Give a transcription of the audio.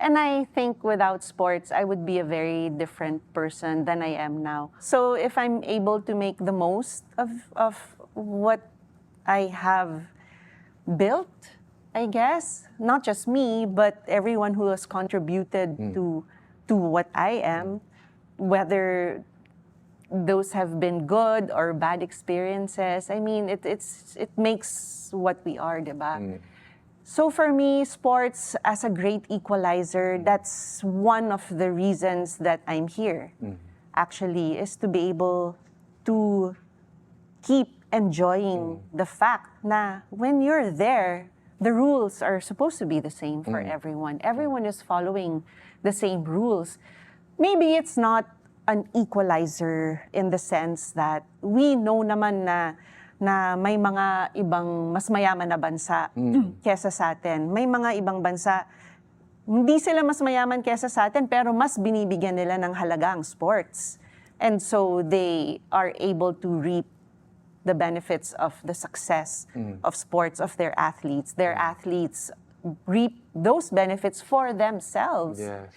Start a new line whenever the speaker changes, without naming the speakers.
And I think without sports, I would be a very different person than I am now. So if I'm able to make the most of what I have built, I guess, not just me, but everyone who has contributed to what I am, whether those have been good or bad experiences. I mean, it makes what we are, diba? So for me, sports as a great equalizer, that's one of the reasons that I'm here, actually, is to be able to keep enjoying the fact na when you're there, the rules are supposed to be the same for everyone. Everyone is following the same rules. Maybe it's not an equalizer in the sense that we know naman na may mga ibang mas mayaman na bansa kesa sa atin. May mga ibang bansa, hindi sila mas mayaman kesa sa atin, pero mas binibigyan nila ng halaga ang sports. And so they are able to reap the benefits of the success of sports, of their athletes. Their athletes reap those benefits for themselves.
Yes.